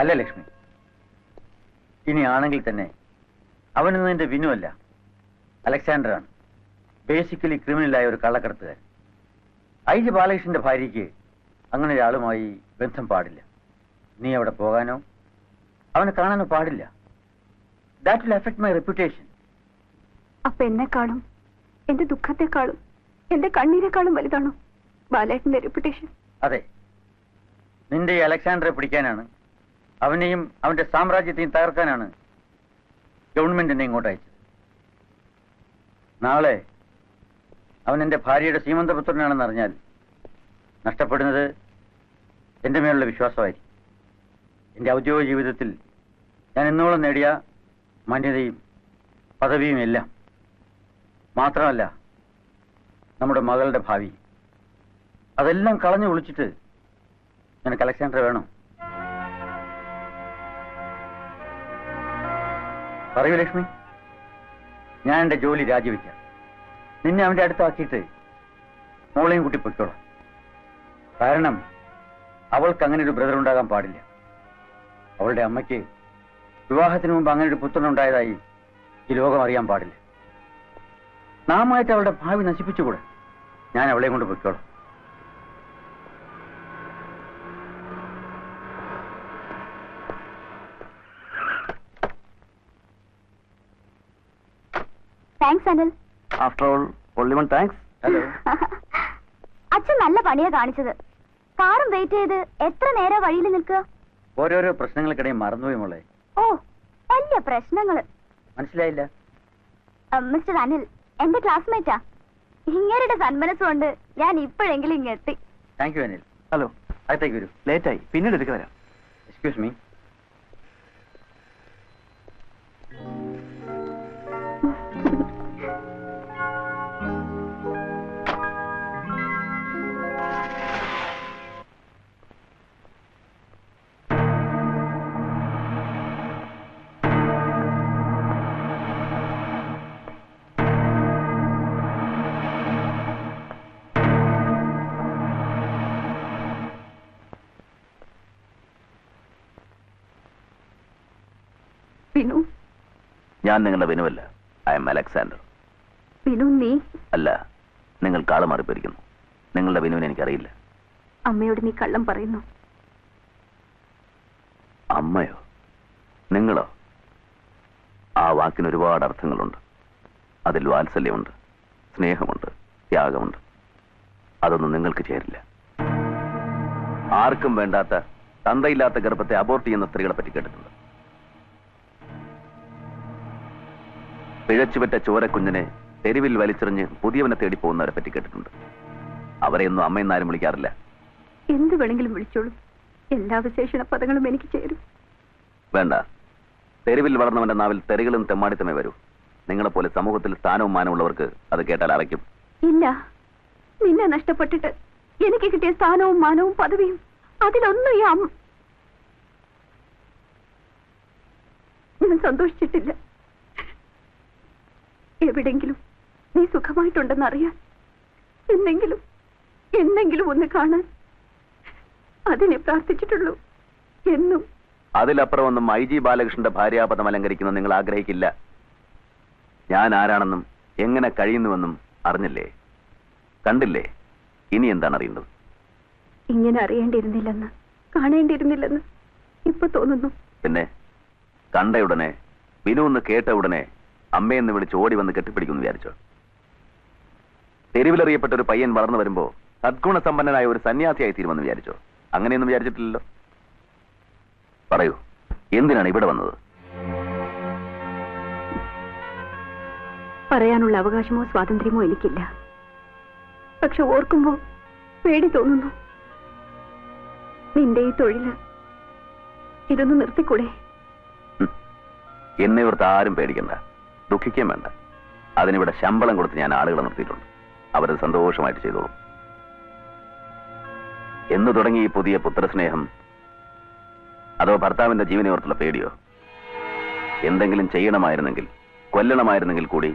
അല്ല ലക്ഷ്മി, ഇനി ആണെങ്കിൽ തന്നെ അവനൊന്നും എന്റെ വിനു അല്ല, അലക്സാണ്ടറാണ്. ബേസിക്കലി ക്രിമിനലായ ഒരു കള്ളക്കടത്തുകാരൻ. IG ബാലകൃഷ്ണന്റെ ഭാര്യയ്ക്ക് അങ്ങനെ ഒരാളുമായി ബന്ധം പാടില്ല. നീ അവിടെ പോകാനോ അവനെ കാണാനോ പാടില്ല. That will affect my reputation. അപ്പൊ എന്നെക്കാളും എന്റെ ദുഃഖത്തെക്കാളും എന്റെ കണ്ണീരെക്കാളും വലുതാണോ ബാലേട്ടന്റെ റെപ്യൂട്ടേഷൻ? അതെ, നിന്റെ ഈ അലക്സാണ്ടറെ പിടിക്കാനാണ്, അവനെയും അവന്റെ സാമ്രാജ്യത്തെയും തകർക്കാനാണ് ഗവൺമെന്റ് എന്നെ ഇങ്ങോട്ട് അയച്ചത്. നാളെ അവൻ എന്റെ ഭാര്യയുടെ സീമന്തപുത്രനാണെന്ന് അറിഞ്ഞാൽ നഷ്ടപ്പെടുന്നത് എന്റെ മേലുള്ള വിശ്വാസമായിരിക്കും. എന്റെ ഔദ്യോഗിക ജീവിതത്തിൽ ഞാൻ എന്നോളം നേടിയ മാന്യതയും പദവിയും എല്ലാം. മാത്രമല്ല നമ്മുടെ മകളുടെ ഭാവി, അതെല്ലാം കളഞ്ഞു ഒളിച്ചിട്ട് നിനക്ക് അലക്സാണ്ടർ വേണോ? പറയൂ ലക്ഷ്മി. ഞാൻ എന്റെ ജോലി രാജിവെക്കാം. നിന്നെ അവന്റെ അടുത്താക്കിയിട്ട് മോളെയും കൂട്ടി പൊയ്ക്കോളാം. കാരണം അവൾക്ക് അങ്ങനെ ഒരു ബ്രദർ ഉണ്ടാകാൻ പാടില്ല. അവളുടെ അമ്മയ്ക്ക് വിവാഹത്തിന് മുമ്പ് അങ്ങനെ ഒരു പുത്രൻ ഉണ്ടായതായി ഈ ലോകം അറിയാൻ പാടില്ല. നാമായിട്ട് അവളുടെ ഭാവി നശിപ്പിച്ചുകൂടെ? ഞാൻ അവളെ കൊണ്ട് പൊയ്ക്കോളാം. Thanks Anil. After all only one thanks. Hello. അച്ഛൻ നല്ല പണിയാ കാണിച്ചത്. കാറും വെയിറ്റ് ചെയ്ത് എത്ര നേരം വഴിയിൽ നിൽക്കുക? ഓരോരോ പ്രശ്നങ്ങൾക്കിടയിൽ മറന്നുപോയി മോളെ. ഓ, വലിയ പ്രശ്നങ്ങള്. മനസ്സിലായില്ല? മിസ്റ്റർ അനിൽ എന്റെ ക്ലാസ്മേറ്റാ. ഇങ്ങേരുടെ സന്മനസ്സുകൊണ്ട് ഞാൻ ഇപ്പോഴെങ്കിലും ഇങ്ങെത്തി. Thank you Anil. ഹലോ, അകത്തേക്ക് വരൂ. ലേറ്റായി, പിന്നീട് എടുക്ക വരാം. Excuse me. വിനു. ഞാൻ നിങ്ങളുടെ വിനുവല്ല, ഐ എം അലക്സാണ്ടർ. വിനു നീ അല്ല, നിങ്ങൾ കാള് മാറിപ്പോയിരിക്കുന്നു. നിങ്ങളുടെ വിനുവിനെ എനിക്കറിയില്ല. അമ്മയോട് നീ കള്ളം പറയുന്നു. അമ്മയോ? നിങ്ങളോ? ആ വാക്കിന് ഒരുപാട് അർത്ഥങ്ങളുണ്ട്. അതിൽ വാത്സല്യമുണ്ട്, സ്നേഹമുണ്ട്, ത്യാഗമുണ്ട്. അതൊന്നും നിങ്ങൾക്ക് ചേരില്ല. ആർക്കും വേണ്ടാത്ത തന്തയില്ലാത്ത ഗർഭത്തെ അബോർട്ട് ചെയ്യുന്ന സ്ത്രീകളെ പറ്റി കേട്ടിട്ടുണ്ട്. പിഴച്ചുപറ്റ ചോരക്കുഞ്ഞിനെ തെരുവിൽ വലിച്ചെറിഞ്ഞ് പുതിയവനെ തേടി പോകുന്നവരെ പറ്റി കേട്ടിട്ടുണ്ട്. അവരെയൊന്നും അമ്മയെന്നാരും വിളിക്കാറില്ല. എന്ത് വേണമെങ്കിലും വിളിച്ചോളൂ, എല്ലാ വിശേഷണ പദങ്ങളും എനിക്ക് ചേരും. വേണ്ട, തെരുവിൽ വളർന്നവന്റെ നാവിൽ തെറികളും തെമ്മാടിത്തമേ വരൂ. നിങ്ങളെപ്പോലെ സമൂഹത്തിൽ സ്ഥാനവും മാനമുള്ളവർക്ക് അത് കേട്ടാൽ അറയ്ക്കും. ഇല്ല, നിന്നെ നഷ്ടപ്പെട്ടിട്ട് എനിക്ക് കിട്ടിയ സ്ഥാനവും മാനവും പദവിയും അതിലൊന്നും ഞാൻ സന്തോഷിച്ചിട്ടില്ല. എവിടെങ്കിലും നീ സുഖമായിട്ടുണ്ടെന്ന് അറിയാൻ, എന്നെങ്കിലും ഒന്ന് കാണാൻ, അതിനെ പ്രാർത്ഥിച്ചിട്ടുള്ളൂ എന്നും. അതിലപ്പുറം ഒന്നും IG ബാലകൃഷ്ണന്റെ ഭാര്യാപദം അലങ്കരിക്കുന്ന നിങ്ങൾ ആഗ്രഹിക്കില്ല. ഞാൻ ആരാണെന്നും എങ്ങനെ കഴിയുന്നുവെന്നും അറിഞ്ഞില്ലേ, കണ്ടില്ലേ? ഇനി എന്താണ് അറിയേണ്ടത്? ഇങ്ങനെ അറിയേണ്ടിയിരുന്നില്ലെന്ന്, കാണേണ്ടിയിരുന്നില്ലെന്ന് ഇപ്പൊ തോന്നുന്നു. പിന്നെ കണ്ടയുടനെ, വിനു എന്ന് കേട്ട ഉടനെ അമ്മയെന്ന് വിളിച്ച് ഓടി വന്ന് കെട്ടിപ്പിടിക്കുമെന്ന് വിചാരിച്ചോ? തെരുവിലറിയപ്പെട്ട ഒരു പയ്യൻ വളർന്നു വരുമ്പോ സദ്ഗുണസമ്പന്നനായ ഒരു സന്യാസിയായി തീരുമെന്ന് വിചാരിച്ചോ? അങ്ങനെയൊന്നും വിചാരിച്ചിട്ടില്ലല്ലോ. പറയൂ, എന്തിനാണ് ഇവിടെ വന്നത്? പറയാനുള്ള അവകാശമോ സ്വാതന്ത്ര്യമോ എനിക്കില്ല. പക്ഷെ ഓർക്കുമ്പോ പേടി തോന്നുന്നു. നിന്റെ ഈ തൊഴില് ഇതൊന്ന് നിർത്തിക്കൂടെ? എന്നെ ഓർത്ത് ആരും പേടിക്കണ്ട, ദുഃഖിക്കുകയും വേണ്ട. അതിനിവിടെ ശമ്പളം കൊടുത്ത് ഞാൻ ആളുകളെ നിർത്തിയിട്ടുണ്ട്. അവരത് സന്തോഷമായിട്ട് ചെയ്തോളും. എന്ന് തുടങ്ങി ഈ പുതിയ പുത്രസ്നേഹം? അതോ ഭർത്താവിന്റെ ജീവനെ ഓർത്തുള്ള പേടിയോ? എന്തെങ്കിലും ചെയ്യണമായിരുന്നെങ്കിൽ, കൊല്ലണമായിരുന്നെങ്കിൽ കൂടി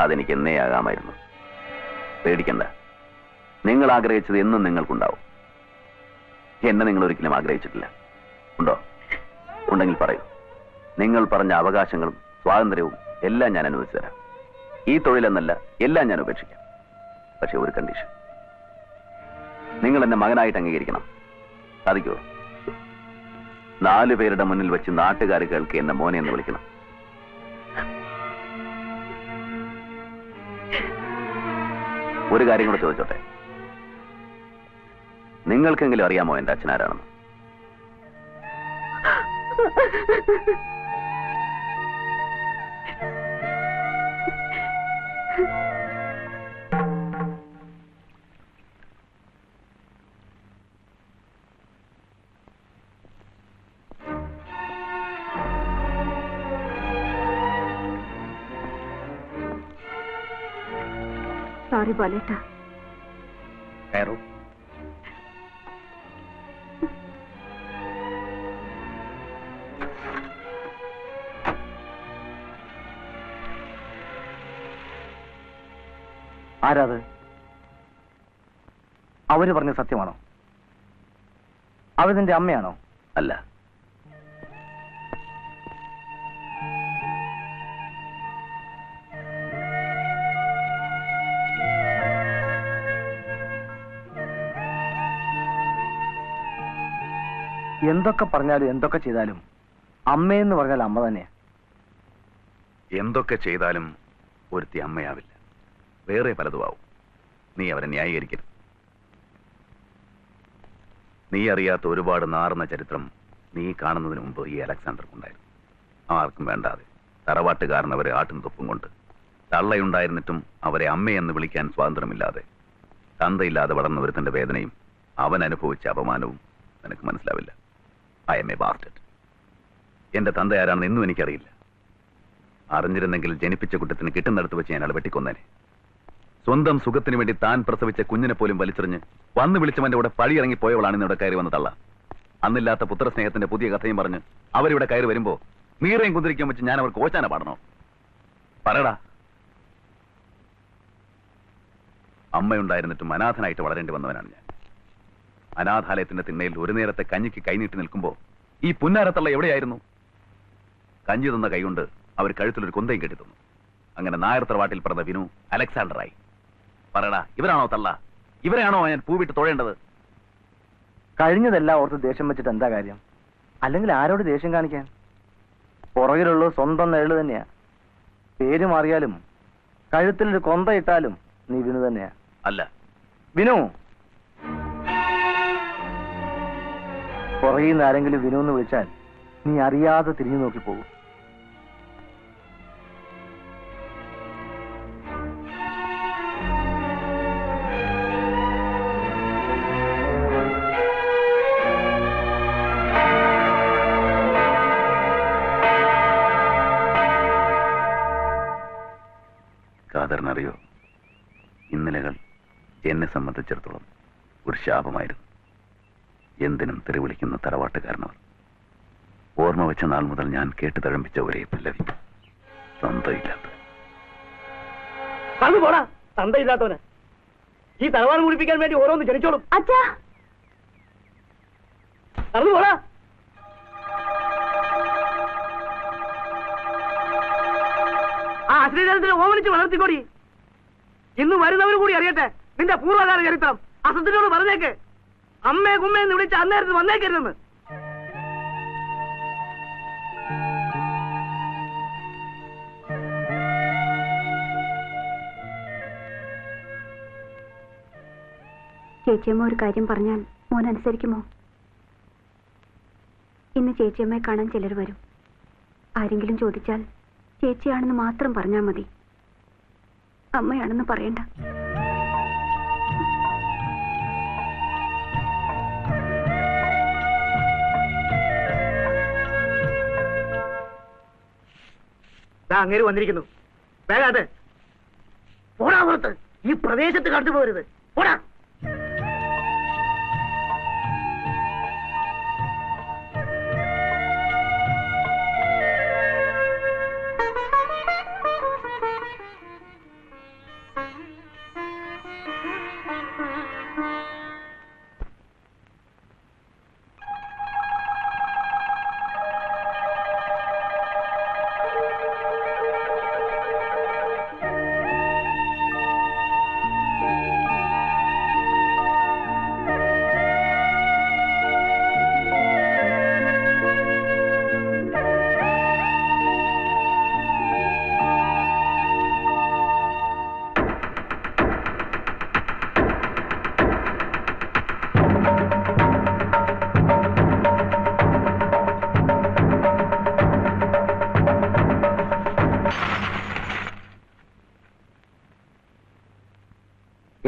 അതെനിക്ക് എന്നേ ആകാമായിരുന്നു. പേടിക്കണ്ട, നിങ്ങൾ ആഗ്രഹിച്ചത് എന്നും നിങ്ങൾക്കുണ്ടാവും. എന്നെ നിങ്ങൾ ഒരിക്കലും ആഗ്രഹിച്ചിട്ടില്ല. ഉണ്ടോ? ഉണ്ടെങ്കിൽ പറയൂ. നിങ്ങൾ പറഞ്ഞ അവകാശങ്ങളും സ്വാതന്ത്ര്യവും എല്ലാം ഞാൻ അനുവദിച്ചു തരാം. ഈ തൊഴിലെന്നല്ല, എല്ലാം ഞാൻ ഉപേക്ഷിക്കാം. പക്ഷെ ഒരു കണ്ടീഷൻ, നിങ്ങൾ എന്നെ മകനായിട്ട് അംഗീകരിക്കണം. സാധിക്കുമോ? 4 പേരുടെ മുന്നിൽ വെച്ച് നാട്ടുകാർ കേൾക്കെ എന്നെ മോനെ എന്ന് വിളിക്കണം. ഒരു കാര്യം കൂടെ ചോദിച്ചോട്ടെ, നിങ്ങൾക്കെങ്കിലും അറിയാമോ എന്റെ അച്ഛനാരാണെന്ന്? സോറി ബാലേട്ട. കയറൂ. ആരാത്? അവര് പറഞ്ഞ സത്യമാണോ? അവരിന്റെ അമ്മയാണോ? അല്ല. എന്തൊക്കെ പറഞ്ഞാലും എന്തൊക്കെ ചെയ്താലും അമ്മയെന്ന് പറഞ്ഞാൽ അമ്മ തന്നെയാ. എന്തൊക്കെ ചെയ്താലും ഒരുത്തി അമ്മയാവില്ല, വേറെ പലതും ആവും. നീ അവരെ ന്യായീകരിക്കരുത്. നീ അറിയാത്ത ഒരുപാട് നാറുന്ന ചരിത്രം നീ കാണുന്നതിന് മുമ്പ് ഈ അലക്സാണ്ടർക്കുണ്ടായിരുന്നു. ആർക്കും വേണ്ടാതെ തറവാട്ടുകാരൻ അവരെ ആട്ടും തൊപ്പും കൊണ്ട്, തള്ളയുണ്ടായിരുന്നിട്ടും അവരെ അമ്മയെന്ന് വിളിക്കാൻ സ്വാതന്ത്ര്യമില്ലാതെ, തന്തയില്ലാതെ വളർന്ന ഒരുത്തന്റെ വേദനയും അവൻ അനുഭവിച്ച അപമാനവും നിനക്ക് മനസ്സിലാവില്ല. I M A bastard. എന്റെ തന്ത ആരാണെന്ന് ഇന്നും എനിക്കറിയില്ല. അറിഞ്ഞിരുന്നെങ്കിൽ ജനിപ്പിച്ച കുറ്റത്തിന് കിട്ടുന്നിടത്ത് വെച്ച് ഞാൻ വെട്ടിക്കൊന്നേനെ. സ്വന്തം സുഖത്തിന് വേണ്ടി താൻ പ്രസവിച്ച കുഞ്ഞിനെ പോലും വലിച്ചെറിഞ്ഞ് വന്ന് വിളിച്ചവന്റെ കൂടെ പഴിയിറങ്ങി പോയവളാണ് ഇന്നിവിടെ കയറി വന്ന തള്ള. അന്നില്ലാത്ത പുത്രസ്നേഹത്തിന്റെ പുതിയ കഥയും പറഞ്ഞ് അവരിവിടെ കയറി വരുമ്പോ മീറയും കുന്തിരിക്കാൻ വെച്ച് ഞാൻ അവർക്ക് ഓച്ചാന പാടണോ? പറയടാ. അമ്മയുണ്ടായിരുന്നിട്ടും അനാഥനായിട്ട് വളരേണ്ടി വന്നവനാണ് ഞാൻ. അനാഥാലയത്തിന്റെ തിണ്ണയിൽ ഒരു നേരത്തെ കഞ്ഞിക്ക് കൈനീട്ടി നിൽക്കുമ്പോ ഈ പുന്നാരത്തള്ള എവിടെയായിരുന്നു? കഞ്ഞി തന്ന കൈകൊണ്ട് അവർ കഴുത്തിലൊരു കൊന്തയും കെട്ടി തന്നു. അങ്ങനെ നായർ തറവാട്ടിൽ പറഞ്ഞ വിനു അലക്സാണ്ടറായി. പറയടാ, ഇവരാണോ തള്ള? ഇവരെയാണോ ഞാൻ പൂവിട്ട് തൊഴേണ്ടത്? കഴിഞ്ഞതെല്ലാം ഓർത്ത് ദേഷ്യം വെച്ചിട്ട് എന്താ കാര്യം? അല്ലെങ്കിൽ ആരോട് ദേഷ്യം കാണിക്കാൻ? പുറകിലുള്ളത് സ്വന്തം നേള് തന്നെയാ. പേര് മാറിയാലും കഴുത്തിലൊരു കൊന്ത ഇട്ടാലും നീ വിനു തന്നെയാ. അല്ല. വിനു. പുറകിൽ നിന്ന് ആരെങ്കിലും വിനു എന്ന് വിളിച്ചാൽ നീ അറിയാതെ തിരിഞ്ഞു നോക്കി പോകും. ഖാദറിനറിയോ, ഇന്നലകൾ എന്നെ സംബന്ധിച്ചിടത്തോളം ഒരു ശാപമായിരുന്നു. എന്തിനും തെറിവിളിക്കുന്ന തറവാട്ടുകാരനവർ. ഓർമ്മ വെച്ച നാൾ മുതൽ ഞാൻ കേട്ട് തഴമ്പിച്ച ഒരേ പല്ലവി, തന്തയില്ലാത്ത. പോടാ തന്തയില്ലാത്തവന്. ഈ തറവാട് മുടിപ്പിക്കാൻ വേണ്ടി ഓരോന്ന് ജനിച്ചോളും. അച്ഛാ, നടന്നു പോടാ. ആ അശ്ലീലത്തിന് ഓമനിച്ച് വളർത്തിക്കോടി. ഇന്ന് വരുന്നവർ കൂടി അറിയട്ടെ നിന്റെ പൂർവ്വകാല ചരിത്രം. അസത്തിനോട് പറഞ്ഞേക്ക്, അമ്മയെ കുമ്മയെന്ന് വിളിച്ച് അന്നേരത്ത് വന്നേക്കരുതെന്ന്. ചേച്ചിയമ്മ ഒരു കാര്യം പറഞ്ഞാൽ മോൻ അനുസരിക്കുമോ? ഇന്ന് ചേച്ചിയമ്മയെ കാണാൻ ചിലർ വരും. ആരെങ്കിലും ചോദിച്ചാൽ ചേച്ചിയാണെന്ന് മാത്രം പറഞ്ഞാൽ മതി. അമ്മയാണെന്ന് പറയണ്ട. അങ്ങേര് വന്നിരിക്കുന്നു. വേഗാട്ടെ പോടാ പുറത്ത്. ഈ പ്രദേശത്ത് കടന്നു പോരുത്. പോടാ.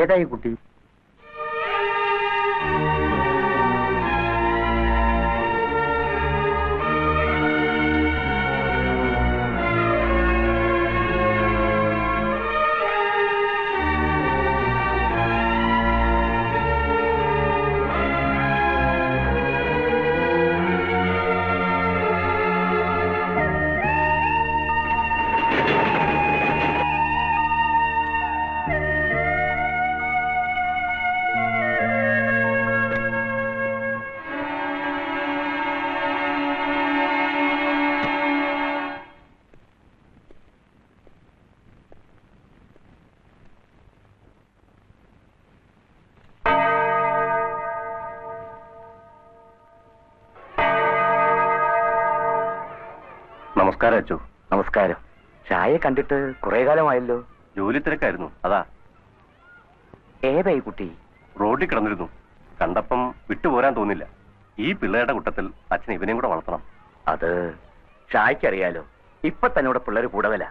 ഏതായി കുട്ടി? നമസ്കാരം അച്ചു. നമസ്കാരം. ചായ കണ്ടിട്ട് കുറെ കാലമായല്ലോ. ജോലി തിരക്കായിരുന്നു, അതാ. ഏതായി കുട്ടി? റോഡിൽ കിടന്നിരുന്നു. കണ്ടപ്പം വിട്ടുപോരാൻ തോന്നില്ല. ഈ പിള്ളേരുടെ കൂട്ടത്തിൽ അച്ഛൻ ഇവനെയും കൂടെ വളർത്തണം. അത് ഷായ്ക്കറിയാലോ. ഇപ്പൊ തന്നോട് പിള്ളേർ കൂടുതല.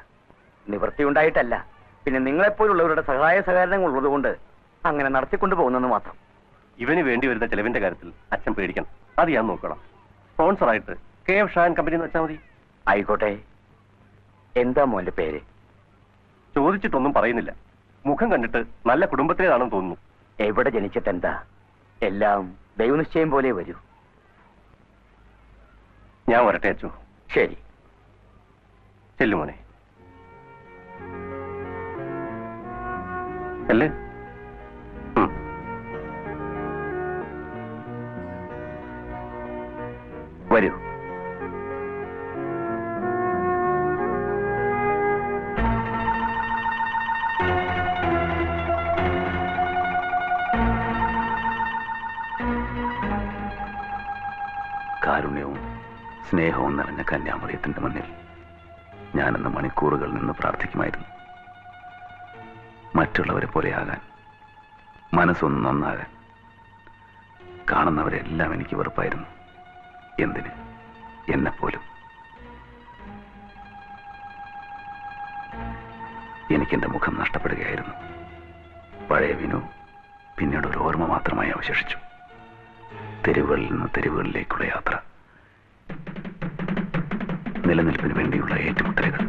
നിവൃത്തിയുണ്ടായിട്ടല്ല, പിന്നെ നിങ്ങളെപ്പോലുള്ളവരുടെ സഹായ സഹകരണങ്ങൾ ഉള്ളതുകൊണ്ട് അങ്ങനെ നടത്തിക്കൊണ്ടു പോകുന്നെന്ന് മാത്രം. ഇവന് വേണ്ടി വരുന്ന ചെലവിന്റെ കാര്യത്തിൽ അച്ഛൻ പേടിക്കണം. അത് ഞാൻ നോക്കണം. സ്പോൺസറായിട്ട് KF ഷാൻ കമ്പനി എന്ന് വെച്ചാൽ മതി. ആയിക്കോട്ടെ. എന്താ മോന്റെ പേര്? ചോദിച്ചിട്ടൊന്നും പറയുന്നില്ല. മുഖം കണ്ടിട്ട് നല്ല കുടുംബത്തിലേതാണെന്ന് തോന്നുന്നു. എവിടെ ജനിച്ചിട്ടെന്താ, എല്ലാം ദൈവനിശ്ചയം പോലെ വരൂ. ഞാൻ വരട്ടെ അച്ചു. ശരി, ചെല്ലുമോനെ. അല്ലേ? വരൂ. കാരുണ്യവും സ്നേഹവും നിറഞ്ഞ കന്യാമറിയത്തിന്റെ മുന്നിൽ ഞാനെന്ന് മണിക്കൂറുകൾ നിന്ന് പ്രാർത്ഥിക്കുമായിരുന്നു. മറ്റുള്ളവരെ പോലെയാകാൻ, മനസ്സൊന്നൊന്നാകാൻ. കാണുന്നവരെല്ലാം എനിക്ക് വെറുപ്പായിരുന്നു. എന്തിന്? എന്നെപ്പോലും. എനിക്കെന്റെ മുഖം നഷ്ടപ്പെടുകയായിരുന്നു. പഴയ വിനു പിന്നീട് ഒരു ഓർമ്മ മാത്രമായി അവശേഷിച്ചു. തെരുവുകളിൽ നിന്ന് തെരുവുകളിലേക്കുള്ള യാത്ര, നിലനിൽപ്പിന് വേണ്ടിയുള്ള ഏറ്റുമുട്ടലുകൾ.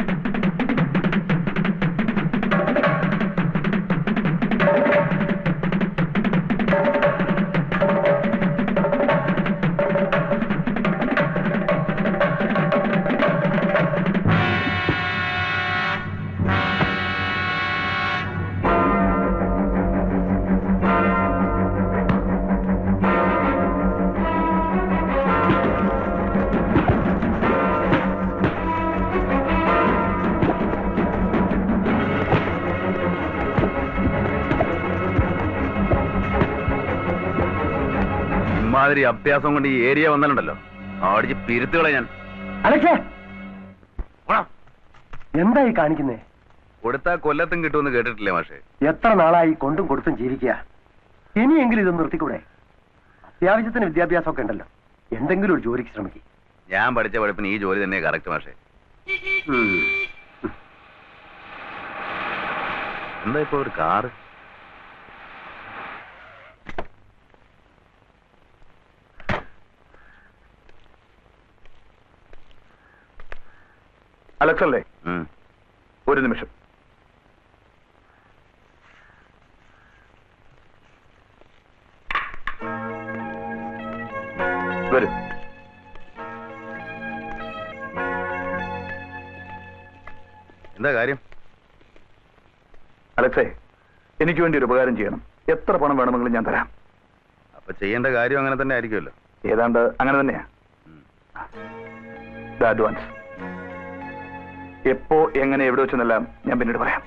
ഇമാതിരി അഭ്യാസം കൊണ്ട് ഈ ഏരിയ വന്നാലുണ്ടല്ലോ, ആടിച്ച് പിരുത്തുകളെ ഞാൻ. എന്തായി കാണിക്കുന്നേ? കൊടുത്താ കൊല്ലത്തും കിട്ടുമെന്ന് കേട്ടിട്ടില്ലേ മാഷേ? എത്ര നാളായി കൊണ്ടും കൊടുത്തും ജീവിക്കുക. ഇനിയെങ്കിലും ഇതൊന്നും നിർത്തിക്കൂടെ? അത്യാവശ്യത്തിന് വിദ്യാഭ്യാസമൊക്കെ ഉണ്ടല്ലോ, എന്തെങ്കിലും ഒരു ജോലിക്ക് ശ്രമിക്കും. ഞാൻ പഠിച്ച പഠിപ്പിന് ഈ ജോലി തന്നെ കറക്റ്റ് മാഷേ. എന്താ ഇപ്പൊ ഒരു കാറ്? അലക്സ് അല്ലേ? ഒരു നിമിഷം. വരും. എന്താ കാര്യം? അലക്സേ, എനിക്ക് വേണ്ടി ഒരു ഉപകാരം ചെയ്യണം. എത്ര പണം വേണമെങ്കിലും ഞാൻ തരാം. അപ്പൊ ചെയ്യേണ്ട കാര്യം അങ്ങനെ തന്നെ ആയിരിക്കുമല്ലോ. ഏതാണ്ട് അങ്ങനെ തന്നെയാ. അഡ്വാൻസ് എപ്പോ എങ്ങനെ എവിടെ വെച്ചെന്നെല്ലാം ഞാൻ പിന്നീട് പറയാം.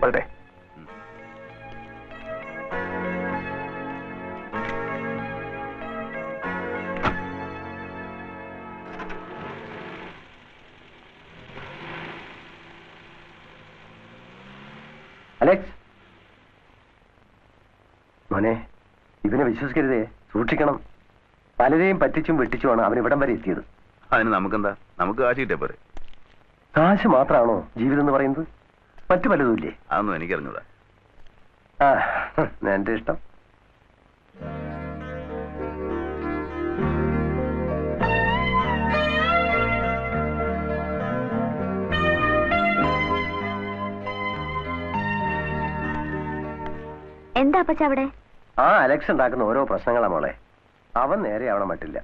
വരട്ടെ. അലക്സ് മോനെ, ഇവനെ വിശ്വസിക്കരുതേ, സൂക്ഷിക്കണം. പലരെയും പറ്റിച്ചും വെട്ടിച്ചുമാണ് അവൻ ഇവിടം വരെ എത്തിയത്. അതിന് നമുക്കെന്താ? നമുക്ക് കാശ് കിട്ടിയ പോരെ. കാശ് മാത്രമാണോ ജീവിതം എന്ന് പറയുന്നത്? മറ്റു പലതുമില്ലേ? അതൊന്നും എനിക്കറിഞ്ഞൂടാ. എന്റെ ഇഷ്ടം. എന്താ അപ്പച്ച അവിടെ? അലക്സ് ഉണ്ടാക്കുന്ന ഓരോ പ്രശ്നങ്ങളാ മോളെ. അവൻ നേരെ ആവണം മട്ടില്ല.